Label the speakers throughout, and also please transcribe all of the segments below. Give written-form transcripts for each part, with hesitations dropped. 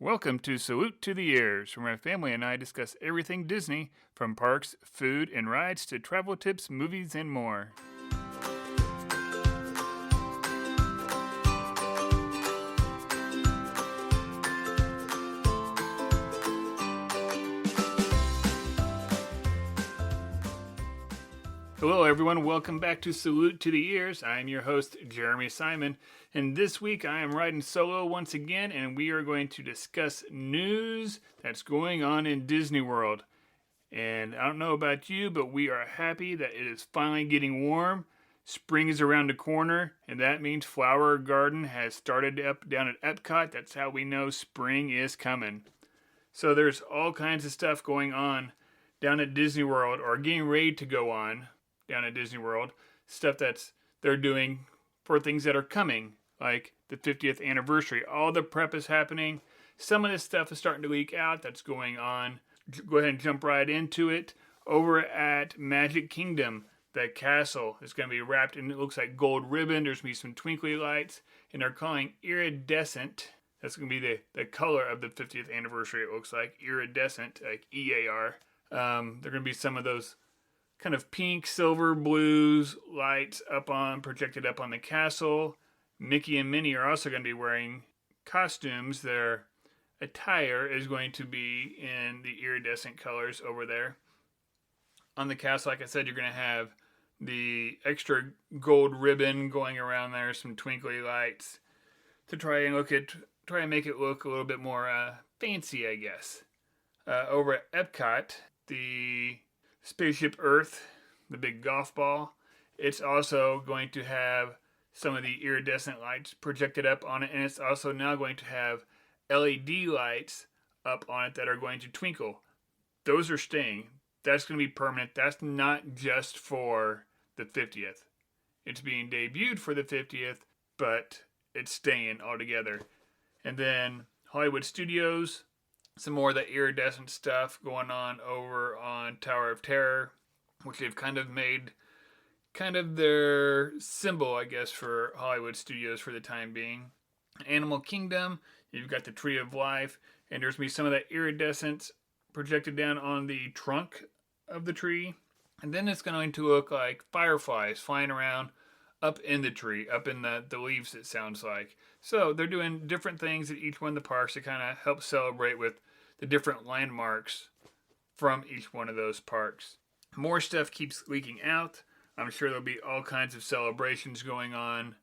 Speaker 1: Welcome to Salute to the Ears, where my family and I discuss everything Disney, from parks, food, and rides to travel tips, movies, and more. Hello, everyone. Welcome back to Salute to the Ears. I am your host, Jeremy Simon, and this week I am riding solo once again, and we are going to discuss news that's going on in Disney World. And I don't know about you, but we are happy that it is finally getting warm. Spring is around the corner, and that means Flower Garden has started up down at Epcot. That's how we know spring is coming. So there's all kinds of stuff going on down at Disney World, or getting ready to go on down at Disney World. Stuff they're doing for things that are coming, like the 50th anniversary. All the prep is happening. Some of this stuff is starting to leak out that's going on. Go ahead and jump right into it. Over at Magic Kingdom, the castle is going to be wrapped in, it looks like, gold ribbon. There's going to be some twinkly lights, and they're calling iridescent. That's going to be the color of the 50th anniversary, it looks like. Iridescent, like EAR. They're going to be some of those kind of pink, silver, blues lights projected up on the castle. Mickey and Minnie are also going to be wearing costumes. Their attire is going to be in the iridescent colors over there. On the castle, like I said, you're going to have the extra gold ribbon going around there, some twinkly lights to try and make it look a little bit more fancy, I guess. Over at Epcot, the Spaceship Earth, the big golf ball, it's also going to have some of the iridescent lights projected up on it, and it's also now going to have LED lights up on it that are going to twinkle. Those are staying. That's going to be permanent. That's not just for the 50th. It's being debuted for the 50th, but it's staying altogether. And then Hollywood Studios, some more of the iridescent stuff going on over on Tower of Terror, which they've kind of made their symbol, I guess, for Hollywood Studios for the time being. Animal Kingdom, you've got the Tree of Life, and there's going to be some of that iridescence projected down on the trunk of the tree. And then it's going to look like fireflies flying around up in the tree, up in the leaves, it sounds like. So they're doing different things at each one of the parks to kind of help celebrate with the different landmarks from each one of those parks. More stuff keeps leaking out. I'm sure there'll be all kinds of celebrations going on.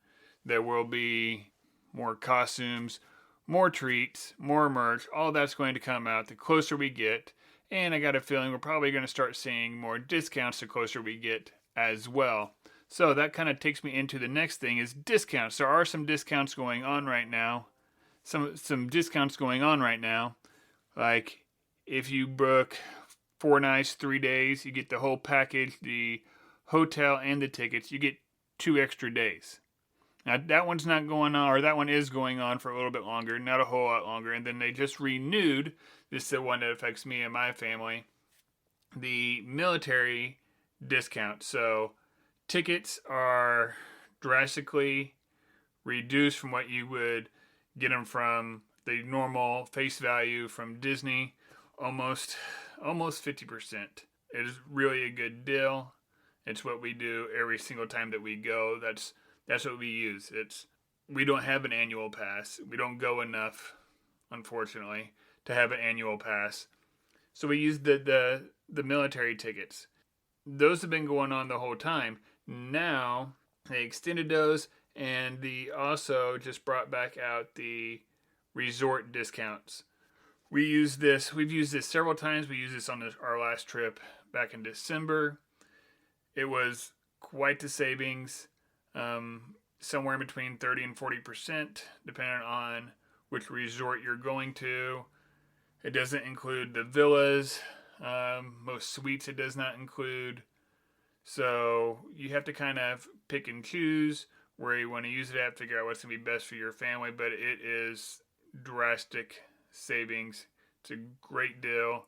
Speaker 1: There will be more costumes, more treats, more merch. All that's going to come out the closer we get. And I got a feeling we're probably going to start seeing more discounts the closer we get as well. So that kind of takes me into the next thing, is discounts. There are some discounts going on right now. Some discounts going on right now. Like, if you book 4 nights, 3 days, you get the whole package, the hotel and the tickets. You get 2 extra days. Now, that one's not going on, or that one is going on for a little bit longer, not a whole lot longer. And then they just renewed, this is the one that affects me and my family, the military discount. So tickets are drastically reduced from what you would get them from the normal face value from Disney, almost 50%. It is really a good deal. It's what we do every single time that we go. That's what we use. We don't have an annual pass. We don't go enough, unfortunately, to have an annual pass. So we use the military tickets. Those have been going on the whole time. Now they extended those, and they also just brought back out the resort discounts. We've used this several times. We used this on our last trip back in December. It was quite the savings, somewhere in between 30 and 40%, depending on which resort you're going to. It doesn't include the villas. Most suites it does not include. So you have to kind of pick and choose where you want to use it at, figure out what's going to be best for your family, but it is drastic savings. It's a great deal.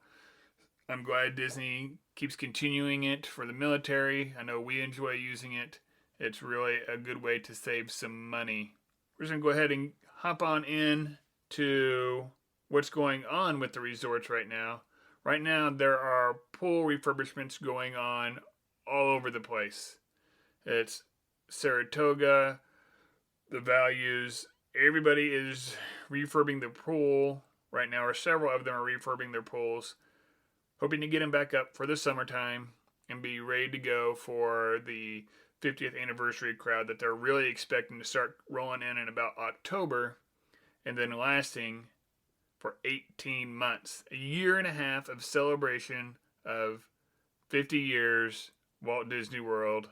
Speaker 1: I'm glad Disney keeps continuing it for the military. I know we enjoy using it. It's really a good way to save some money. We're just going to go ahead and hop on in to what's going on with the resorts right now. Right now, there are pool refurbishments going on all over the place. It's Saratoga, the Values. Everybody is refurbing the pool right now, or several of them are refurbing their pools, hoping to get them back up for the summertime and be ready to go for the 50th anniversary crowd that they're really expecting to start rolling in about October and then lasting for 18 months. A year and a half of celebration of 50 years Walt Disney World.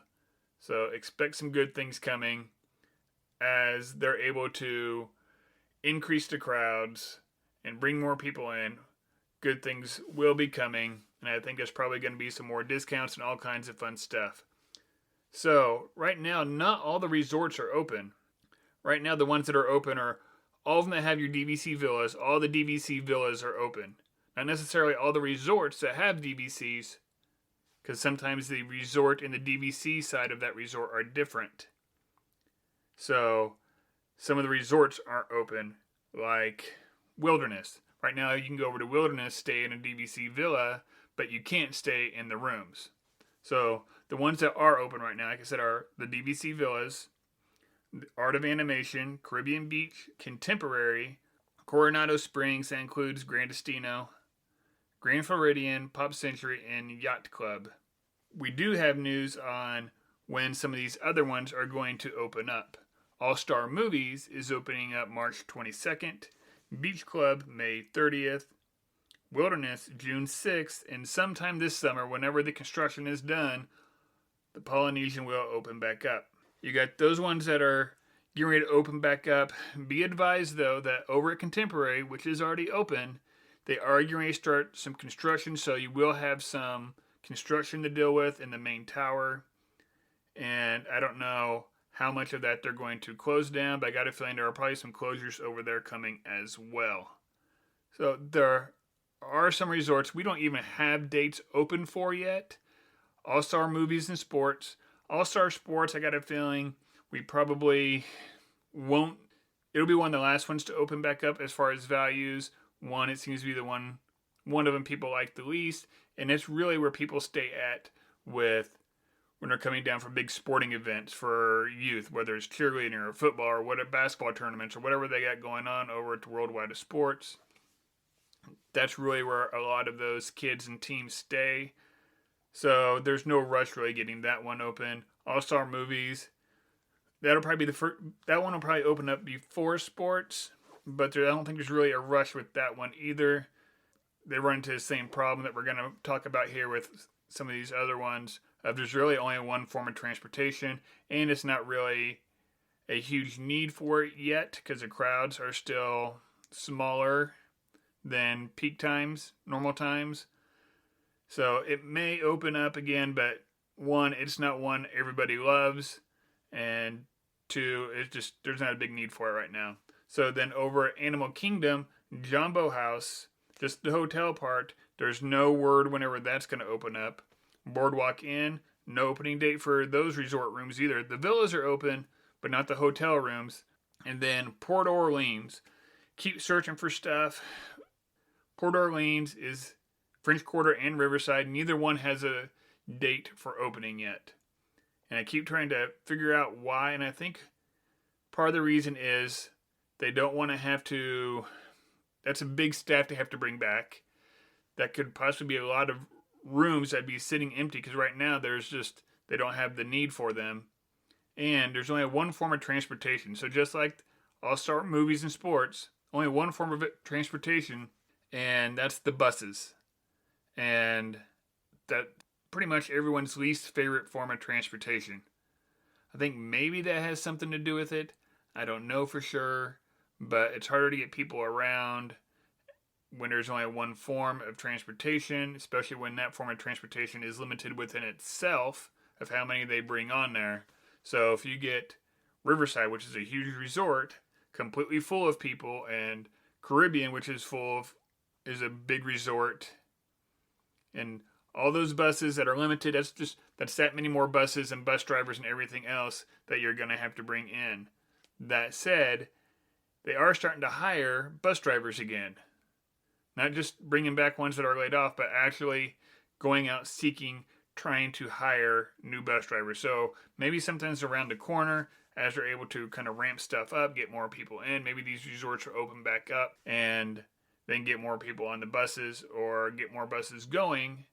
Speaker 1: So expect some good things coming as they're able to increase the crowds and bring more people in. Good things will be coming, and I think there's probably going to be some more discounts and all kinds of fun stuff. So right now, not all the resorts are open. Right now, the ones that are open are all of them that have your DVC villas. All the DVC villas are open. Not necessarily all the resorts that have DVCs, because sometimes the resort and the DVC side of that resort are different. So some of the resorts aren't open, like Wilderness. Right now, you can go over to Wilderness, stay in a DVC villa, but you can't stay in the rooms. So the ones that are open right now, like I said, are the DVC villas, the Art of Animation, Caribbean Beach, Contemporary, Coronado Springs, that includes Grand Destino, Grand Floridian, Pop Century, and Yacht Club. We do have news on when some of these other ones are going to open up. All Star Movies is opening up March 22nd, Beach Club May 30th, Wilderness June 6th, and sometime this summer, whenever the construction is done, the Polynesian will open back up. You got those ones that are getting ready to open back up. Be advised, though, that over at Contemporary, which is already open, they are getting ready to start some construction, so you will have some construction to deal with in the main tower. And I don't know how much of that they're going to close down, but I got a feeling there are probably some closures over there coming as well. So there are some resorts we don't even have dates open for yet. All-Star Movies and Sports. All-Star Sports, I got a feeling we probably won't. It'll be one of the last ones to open back up as far as values. One, it seems to be the one of them people like the least, and it's really where people stay at with when they're coming down for big sporting events for youth, whether it's cheerleading or football or whatever, basketball tournaments or whatever they got going on over at Worldwide of Sports. That's really where a lot of those kids and teams stay. So there's no rush really getting that one open. All-Star Movies, that'll probably be the first. That one will probably open up before sports, but I don't think there's really a rush with that one either. They run into the same problem that we're going to talk about here with some of these other ones. There's really only one form of transportation, and it's not really a huge need for it yet because the crowds are still smaller than peak times, normal times. So it may open up again, but one, it's not one everybody loves, and two, it's just there's not a big need for it right now. So then over at Animal Kingdom, Jumbo House, just the hotel part, there's no word whenever that's going to open up. Boardwalk Inn, no opening date for those resort rooms either. The villas are open, but not the hotel rooms. And then Port Orleans, keep searching for stuff. Port Orleans is French Quarter and Riverside. Neither one has a date for opening yet. And I keep trying to figure out why, and I think part of the reason is they don't want to have to, that's a big staff to have to bring back. That could possibly be a lot of rooms that'd be sitting empty because right now they don't have the need for them. And there's only one form of transportation. So just like All-Star Movies and Sports, only one form of transportation, and that's the buses. And that pretty much everyone's least favorite form of transportation. I think maybe that has something to do with it. I don't know for sure, but it's harder to get people around when there's only one form of transportation, especially when that form of transportation is limited within itself of how many they bring on there. So if you get Riverside, which is a huge resort, completely full of people, and Caribbean, which is is a big resort, and all those buses that are limited, that's that many more buses and bus drivers and everything else that you're going to have to bring in. That said, they are starting to hire bus drivers again. Not just bringing back ones that are laid off, but actually going out seeking, trying to hire new bus drivers. So maybe sometimes around the corner, as they're able to kind of ramp stuff up, get more people in. Maybe these resorts are open back up and then get more people on the buses or get more buses going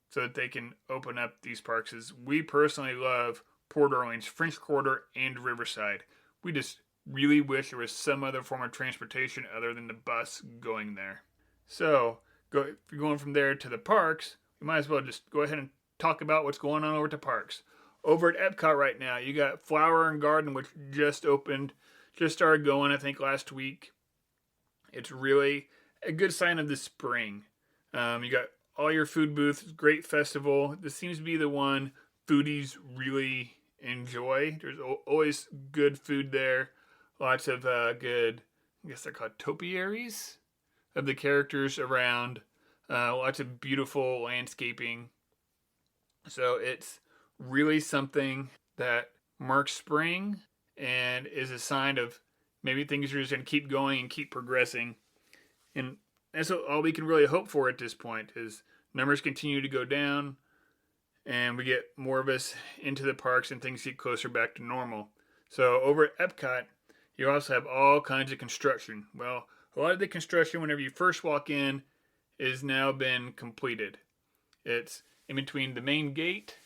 Speaker 1: so that they can open up these parks. As we personally love Port Orleans, French Quarter, and Riverside. We just really wish there was some other form of transportation other than the bus going there. So, if you're going from there to the parks, you might as well just go ahead and talk about what's going on over at the parks. Over at Epcot right now, you got Flower and Garden, which just opened, just started going, I think, last week. It's really a good sign of the spring. You got all your food booths, great festival. This seems to be the one foodies really enjoy. There's always good food there. Lots of good, I guess they're called topiaries of the characters around. Lots of beautiful landscaping. So it's really something that marks spring and is a sign of maybe things are just going to keep going and keep progressing. And that's all we can really hope for at this point is numbers continue to go down and we get more of us into the parks and things get closer back to normal. So over at Epcot, you also have all kinds of construction. Well, a lot of the construction whenever you first walk in is now been completed. It's in between the main gate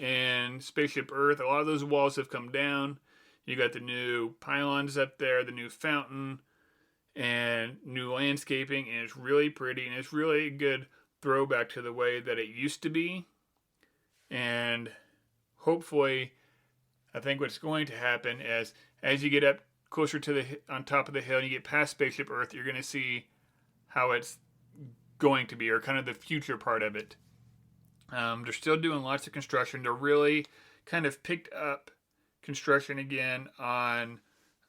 Speaker 1: and Spaceship Earth. A lot of those walls have come down. You got the new pylons up there, the new fountain, and new landscaping, and it's really pretty, and it's really a good throwback to the way that it used to be. And hopefully, I think what's going to happen is as you get up closer to on top of the hill and you get past Spaceship Earth, you're going to see how it's going to be, or kind of the future part of it. They're still doing lots of construction. They're really kind of picked up construction again on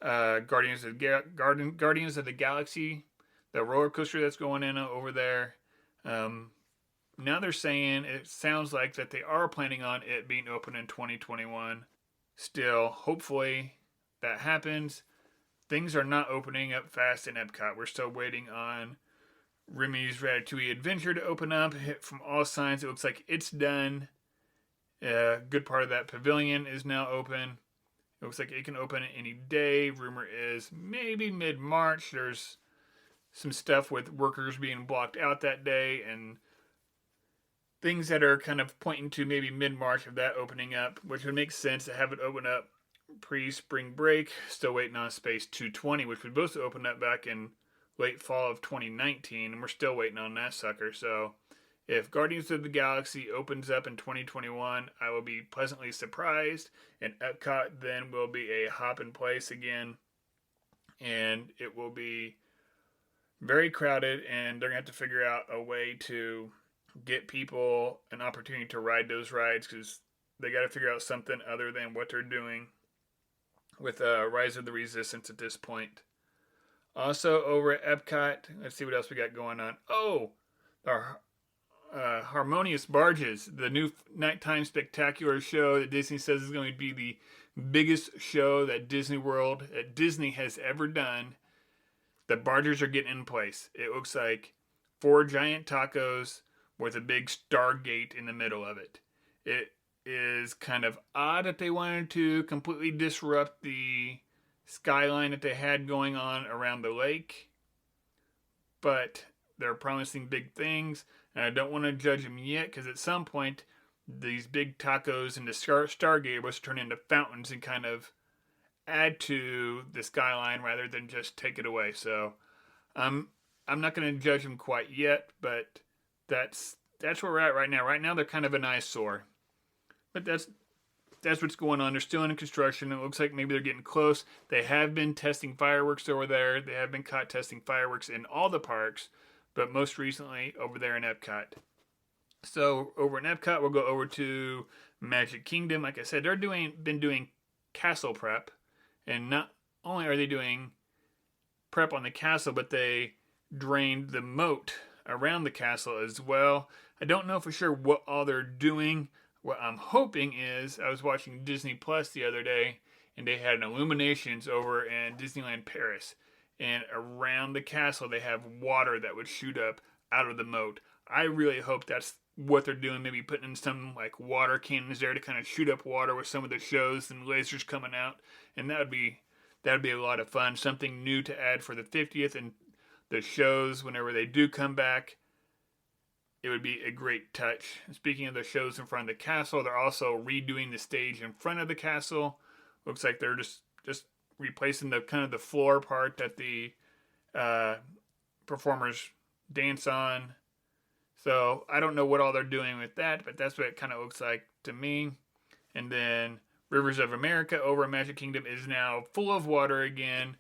Speaker 1: Guardians of the Galaxy, the roller coaster that's going in over there. Now they're saying it sounds like that they are planning on it being open in 2021. Still, hopefully that happens. Things are not opening up fast in Epcot. We're still waiting on Remy's Ratatouille Adventure to open up. From all signs, it looks like it's done. A good part of that pavilion is now open. It looks like it can open any day. Rumor is maybe mid-March. There's some stuff with workers being blocked out that day and things that are kind of pointing to maybe mid-March of that opening up, which would make sense to have it open up pre-spring break. Still waiting on Space 220, which was supposed to open up back in late fall of 2019, and we're still waiting on that sucker. So if Guardians of the Galaxy opens up in 2021, I will be pleasantly surprised, and Epcot then will be a hop in place again, and it will be very crowded, and they're going to have to figure out a way to get people an opportunity to ride those rides, because they got to figure out something other than what they're doing with Rise of the Resistance at this point. Also over at Epcot, let's see what else we got going on. Oh, our Harmonious Barges, the new nighttime spectacular show that Disney says is going to be the biggest show that Disney has ever done. The barges are getting in place. It looks like 4 giant tacos with a big Stargate in the middle of it. It is kind of odd that they wanted to completely disrupt the skyline that they had going on around the lake, but they're promising big things, and I don't want to judge them yet, because at some point these big tacos and the Stargate was turn into fountains and kind of add to the skyline rather than just take it away. So I'm not going to judge them quite yet, but that's where we're at right now. Right now they're kind of an eyesore, but that's what's going on. They're still in construction. It looks like maybe they're getting close. They have been testing fireworks over there. They have been caught testing fireworks in all the parks, but most recently over there in Epcot. So over in Epcot, we'll go over to Magic Kingdom. Like I said, they're been doing castle prep, and not only are they doing prep on the castle, but they drained the moat around the castle as well. I don't know for sure what all they're doing. What I'm hoping is, I was watching Disney Plus the other day, and they had an illuminations over in Disneyland Paris. and around the castle they have water that would shoot up out of the moat. I really hope that's what they're doing. Maybe putting in some like water cannons there to kind of shoot up water with some of the shows and lasers coming out, and that would be a lot of fun. Something new to add for the 50th and the shows whenever they do come back. It would be a great touch. Speaking of the shows in front of the castle, they're also redoing the stage in front of the castle. Looks like they're just replacing the kind of the floor part that the performers dance on. So I don't know what all they're doing with that, but that's what it kind of looks like to me. And then Rivers of America over in Magic Kingdom is now full of water again.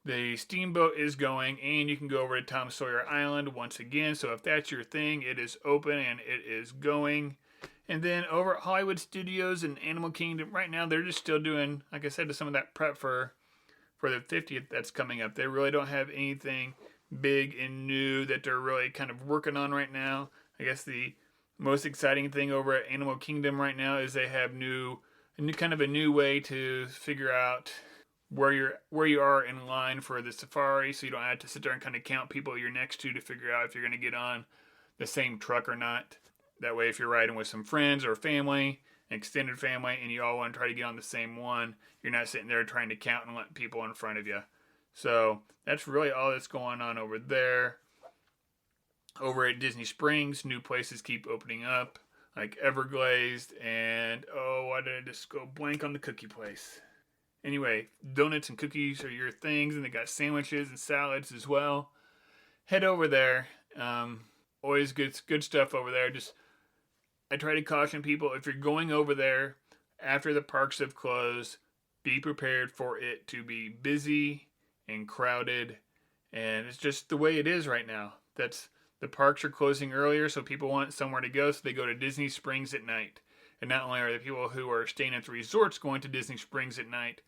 Speaker 1: The steamboat is going, and you can go over to Tom Sawyer Island once again. So if that's your thing, it is open and it is going. And then over at Hollywood Studios and Animal Kingdom, right now they're just still doing, like I said, some of that prep for the 50th that's coming up. They really don't have anything big and new that they're really kind of working on right now. I guess the most exciting thing over at Animal Kingdom right now is they have a new way to figure out where you are in line for the safari, so you don't have to sit there and kind of count people you're next to figure out if you're going to get on the same truck or not. That way, if you're riding with some friends or family, extended family, and you all want to try to get on the same one, you're not sitting there trying to count and let people in front of you. So that's really all that's going on over there. Over at Disney Springs, new places keep opening up, like Everglazed, and why did I just go blank on the cookie place? Anyway, donuts and cookies are your things, and they got sandwiches and salads as well. Head over there. Always good stuff over there. I try to caution people, if you're going over there after the parks have closed, be prepared for it to be busy and crowded, and it's just the way it is right now. The parks are closing earlier, so people want somewhere to go, so they go to Disney Springs at night. And not only are the people who are staying at the resorts going to Disney Springs at night,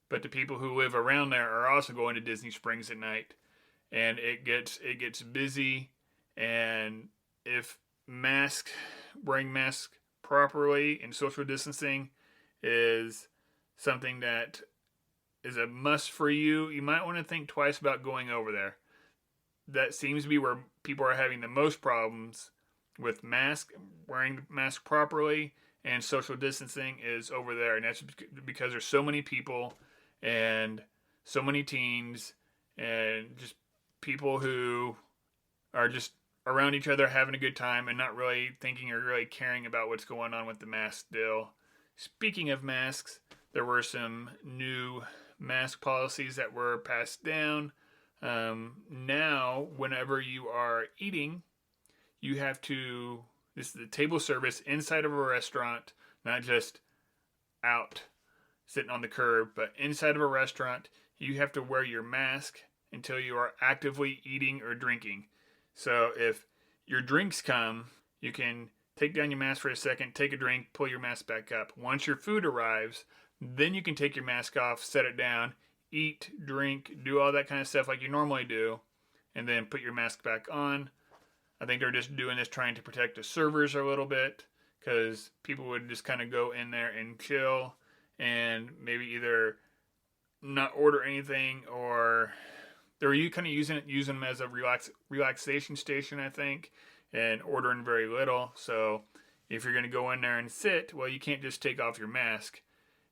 Speaker 1: but the people who live around there are also going to Disney Springs at night. And it gets busy, and if wearing masks properly and social distancing is something that is a must for you, you might want to think twice about going over there. That seems to be where people are having the most problems with wearing the mask properly, and social distancing is over there. And that's because there's so many people and so many teens and just people who are just around each other having a good time and not really thinking or really caring about what's going on with the mask deal. Speaking of masks, there were some new mask policies that were passed down. Now, whenever you are eating, you have to, this is the table service inside of a restaurant, not just out sitting on the curb, but inside of a restaurant, you have to wear your mask until you are actively eating or drinking. So if your drinks come, you can take down your mask for a second, take a drink, pull your mask back up. Once your food arrives, then you can take your mask off, set it down, eat, drink, do all that kind of stuff like you normally do, and then put your mask back on. I think they're just doing this trying to protect the servers a little bit, because people would just kind of go in there and chill and maybe either not order anything, or they were kind of using them as a relaxation station, I think, and ordering very little. So if you're going to go in there and sit, well, you can't just take off your mask.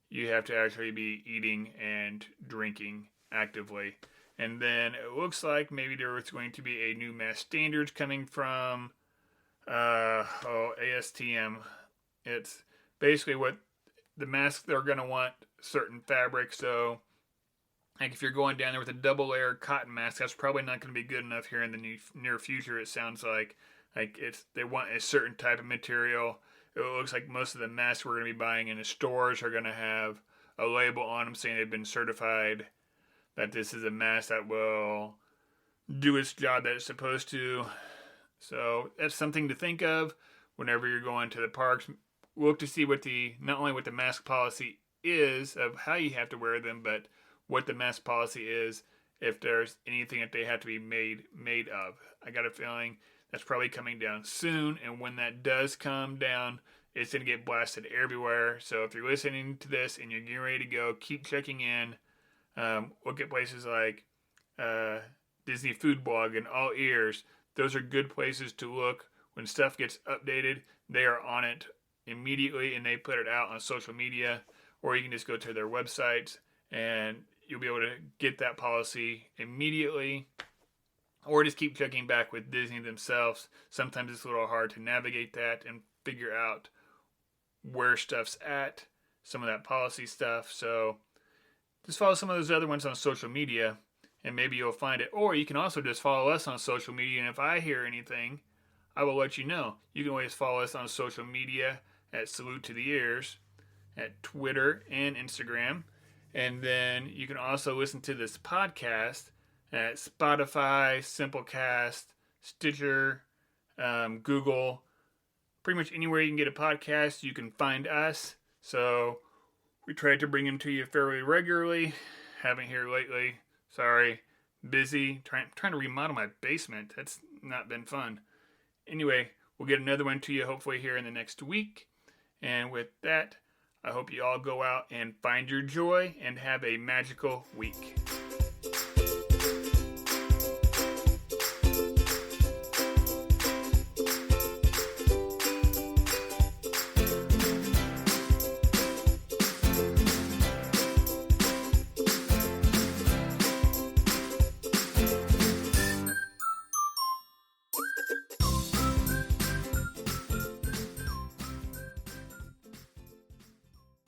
Speaker 1: You have to actually be eating and drinking actively. And then it looks like maybe there was going to be a new mask standards coming from ASTM. It's basically what the masks, they're going to want certain fabric. So like if you're going down there with a double layer cotton mask, that's probably not going to be good enough here in the near future. It sounds like they want a certain type of material. It looks like most of the masks we're going to be buying in the stores are going to have a label on them saying they've been certified, that this is a mask that will do its job that it's supposed to. So that's something to think of whenever you're going to the parks. Look to see not only what the mask policy is of how you have to wear them, but what the mask policy is if there's anything that they have to be made of. I got a feeling that's probably coming down soon, and when that does come down, it's going to get blasted everywhere. So if you're listening to this and you're getting ready to go, keep checking in. Look at places like Disney Food Blog, and All Ears. Those are good places to look. When stuff gets updated, they are on it immediately and they put it out on social media, or you can just go to their websites and you'll be able to get that policy immediately, or just keep checking back with Disney themselves. Sometimes it's a little hard to navigate that and figure out where stuff's at, some of that policy stuff. So just follow some of those other ones on social media and maybe you'll find it. Or you can also just follow us on social media, and if I hear anything, I will let you know. You can always follow us on social media at Salute to the Ears, at Twitter and Instagram. And then you can also listen to this podcast at Spotify, Simplecast, Stitcher, Google. Pretty much anywhere you can get a podcast, you can find us. So we try to bring them to you fairly regularly. Haven't here lately. Sorry. Busy. Trying to remodel my basement. That's not been fun. Anyway, we'll get another one to you hopefully here in the next week. And with that, I hope you all go out and find your joy and have a magical week.